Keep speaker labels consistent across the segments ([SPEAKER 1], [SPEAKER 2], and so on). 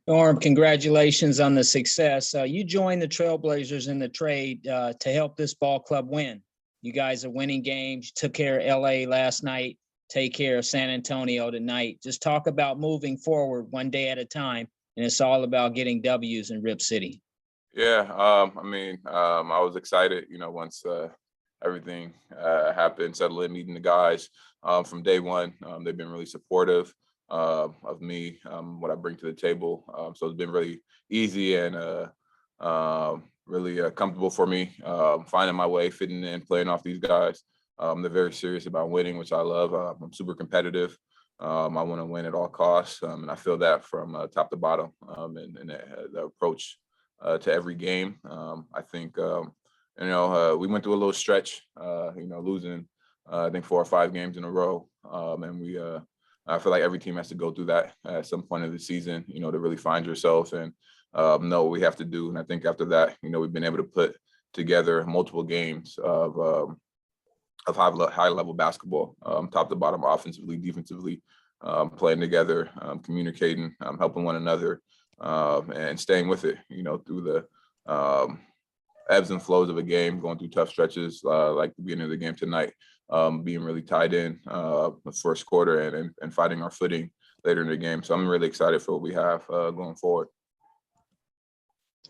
[SPEAKER 1] Norm, congratulations on the success. You joined the Trailblazers in the trade to help this ball club win. You guys are winning games. You took care of LA last night, take care of San Antonio tonight. Just talk about moving forward one day at a time, and it's all about getting W's in Rip City.
[SPEAKER 2] Yeah, I was excited, once everything happened, settled in, meeting the guys from day one. They've been really supportive of me, what I bring to the table. So it's been really easy and really comfortable for me, finding my way, fitting in, playing off these guys. They're very serious about winning, which I love. I'm super competitive. I want to win at all costs, and I feel that from top to bottom, and the approach to every game. I think, we went through a little stretch, losing, I think 4 or 5 games in a row. And I feel like every team has to go through that at some point of the season, to really find yourself and know what we have to do. And I think after that, we've been able to put together multiple games of high level basketball, top to bottom, offensively, defensively, playing together, communicating, helping one another, and staying with it, through the ebbs and flows of a game, going through tough stretches like the beginning of the game tonight, being really tied in the first quarter and fighting our footing later in the game. So I'm really excited for what we have going forward.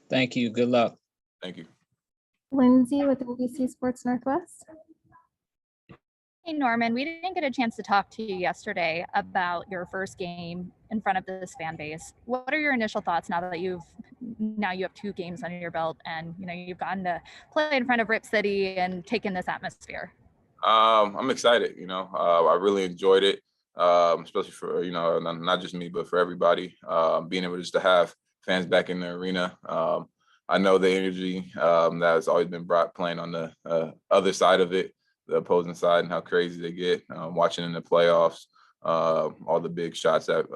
[SPEAKER 1] Thank you. Good luck.
[SPEAKER 2] Thank you.
[SPEAKER 3] Lindsay with NBC Sports Northwest.
[SPEAKER 4] Hey, Norman, we didn't get a chance to talk to you yesterday about your first game in front of this fan base. What are your initial thoughts now that you have 2 games under your belt and you've gotten to play in front of Rip City and take in this atmosphere?
[SPEAKER 2] I'm excited. I really enjoyed it, especially for not just me but for everybody. Being able just to have fans back in the arena. I know the energy that has always been brought playing on the other side of it, the opposing side, and how crazy they get, watching in the playoffs, all the big shots that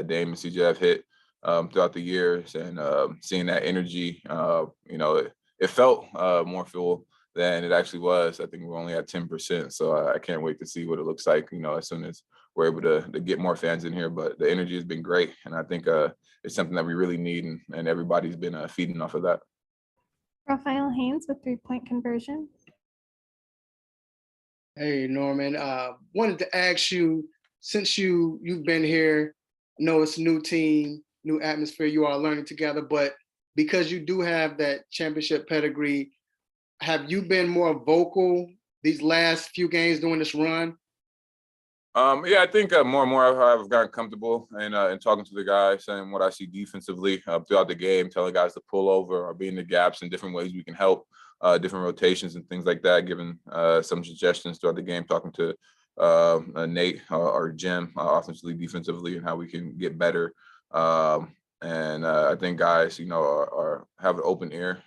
[SPEAKER 2] Dame and CJ have hit throughout the years, and seeing that energy, it felt more full than it actually was. I think we're only at 10%, so I can't wait to see what it looks like, as soon as we're able to get more fans in here. But the energy has been great, and I think it's something that we really need, and everybody's been feeding off of that.
[SPEAKER 3] Raphael Haynes with 3-point conversion.
[SPEAKER 5] Hey, Norman. Wanted to ask you, since you've been here, I know it's a new team, new atmosphere, you are learning together, but because you do have that championship pedigree, have you been more vocal these last few games during this run?
[SPEAKER 2] Yeah, I think more and more I've gotten comfortable in talking to the guys and what I see defensively throughout the game, telling guys to pull over or be in the gaps in different ways we can help, different rotations and things like that, giving some suggestions throughout the game, talking to Nate or Jim, offensively, defensively, and how we can get better. And I think guys, have an open ear.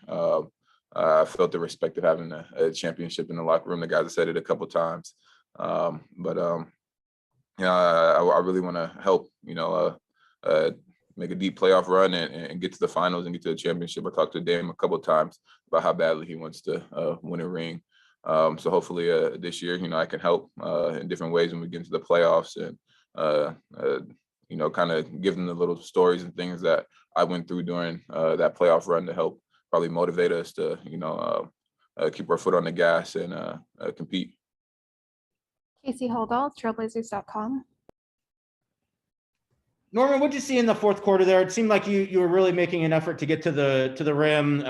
[SPEAKER 2] I felt the respect of having a championship in the locker room. The guys have said it a couple times. I really want to help, make a deep playoff run and get to the finals and get to the championship. I talked to Dame a couple of times about how badly he wants to win a ring. So hopefully this year, I can help in different ways when we get into the playoffs and, kind of give them the little stories and things that I went through during that playoff run to help probably motivate us to, keep our foot on the gas and compete.
[SPEAKER 3] Casey Holdall, Trailblazers.com.
[SPEAKER 6] Norman, what did you see in the fourth quarter there? It seemed like you were really making an effort to get to the rim.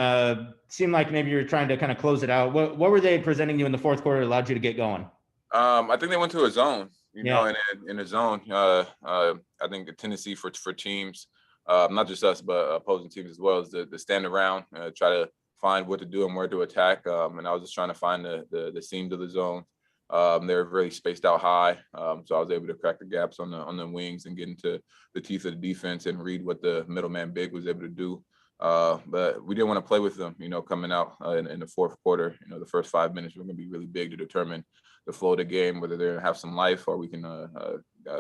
[SPEAKER 6] Seemed like maybe you were trying to kind of close it out. What were they presenting you in the fourth quarter that allowed you to get going? I think they went to a zone, in a zone. I think a tendency for teams, not just us, but opposing teams as well, is to stand around, try to find what to do and where to attack. And I was just trying to find the seams of the zone. They're really spaced out high, so I was able to crack the gaps on the wings and get into the teeth of the defense and read what the middleman big was able to do. But we didn't want to play with them, coming out in the fourth quarter. The first 5 minutes were going to be really big to determine the flow of the game, whether they're going to have some life or we can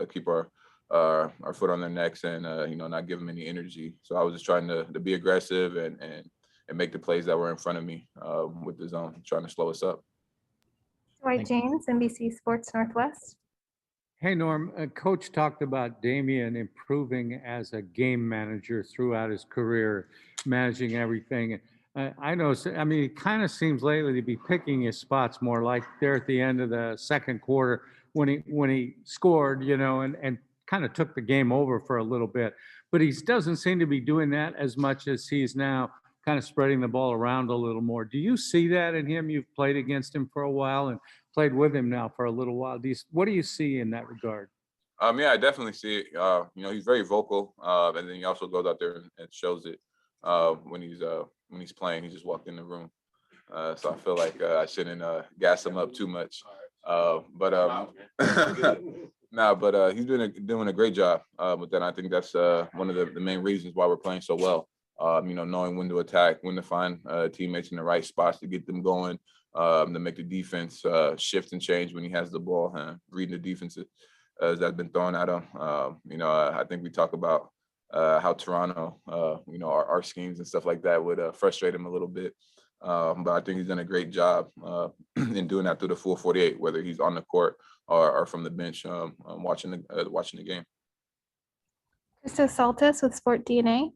[SPEAKER 6] keep our foot on their necks and not give them any energy. So I was just trying to be aggressive and make the plays that were in front of me with the zone, trying to slow us up.
[SPEAKER 3] Dwight James, NBC Sports Northwest.
[SPEAKER 7] Hey, Norm, Coach talked about Damian improving as a game manager throughout his career, managing everything. I know, I mean, it kind of seems lately to be picking his spots more, like there at the end of the second quarter when he scored, and kind of took the game over for a little bit. But he doesn't seem to be doing that as much as he's now kind of spreading the ball around a little more. Do you see that in him? You've played against him for a while and played with him now for a little while. What do you see in that regard?
[SPEAKER 2] Yeah, I definitely see it. He's very vocal, and then he also goes out there and shows it when he's playing. He just walked in the room, so I feel like I shouldn't gas him up too much. But he's doing a great job with that. I think that's one of the main reasons why we're playing so well. Knowing when to attack, when to find teammates in the right spots to get them going, to make the defense shift and change when he has the ball, reading the defenses that's been thrown at him. I think we talk about how Toronto, our schemes and stuff like that would frustrate him a little bit. But I think he's done a great job in doing that through the full 48, whether he's on the court or from the bench watching the game.
[SPEAKER 3] Christos Saltis with Sport DNA.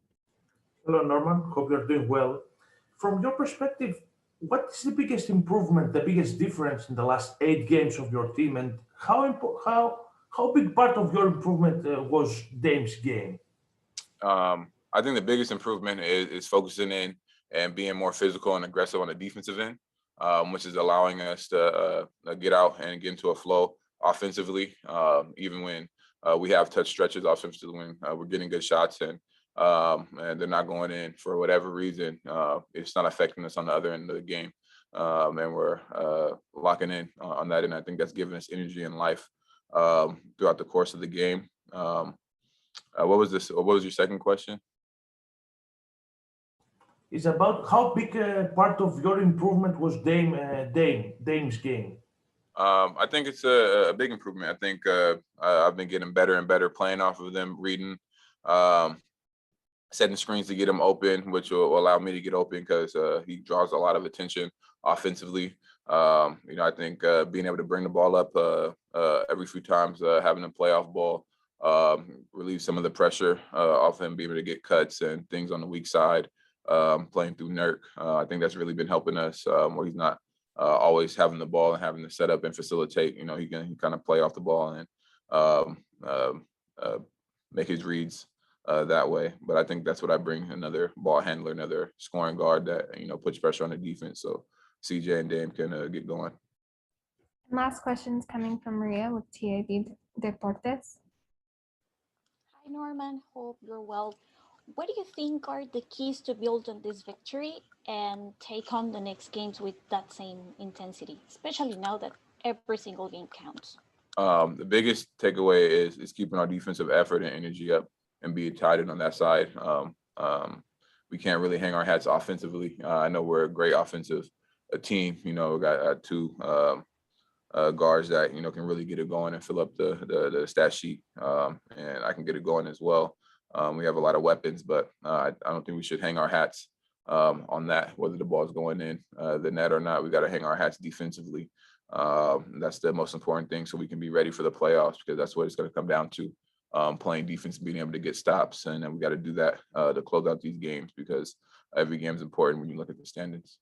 [SPEAKER 8] Hello, Norman. Hope you're doing well. From your perspective, what is the biggest improvement, the biggest difference in the last 8 games of your team, and how big part of your improvement was Dame's game?
[SPEAKER 2] I think the biggest improvement is focusing in and being more physical and aggressive on the defensive end, which is allowing us to get out and get into a flow offensively, even when we have touch stretches offensively when we're getting good shots and they're not going in for whatever reason. It's not affecting us on the other end of the game, and we're locking in on that. And I think that's giving us energy and life throughout the course of the game. What was your second question?
[SPEAKER 8] It's about how big part of your improvement was Dame's game.
[SPEAKER 2] I think it's a big improvement. I think I've been getting better and better playing off of them, reading, setting screens to get him open, which will allow me to get open because he draws a lot of attention offensively. I think being able to bring the ball up every few times, having a playoff ball, relieve some of the pressure off him, be able to get cuts and things on the weak side, playing through Nurk. I think that's really been helping us where he's not always having the ball and having to set up and facilitate. He can kind of play off the ball and make his reads that way. But I think that's what I bring: another ball handler, another scoring guard that puts pressure on the defense, so CJ and Dame can get going.
[SPEAKER 3] Last question's coming from Maria with TAB Deportes.
[SPEAKER 9] Hi, Norman. Hope you're well. What do you think are the keys to build on this victory and take on the next games with that same intensity, especially now that every single game counts?
[SPEAKER 2] The biggest takeaway is keeping our defensive effort and energy up and be tied in on that side. We can't really hang our hats offensively. I know we're a great offensive team. We got 2 guards that can really get it going and fill up the stat sheet, and I can get it going as well. We have a lot of weapons, but I don't think we should hang our hats on that, whether the ball's going in the net or not. We got to hang our hats defensively. That's the most important thing, so we can be ready for the playoffs, because that's what it's going to come down to, playing defense, being able to get stops. And then we got to do that to close out these games, because every game is important when you look at the standings.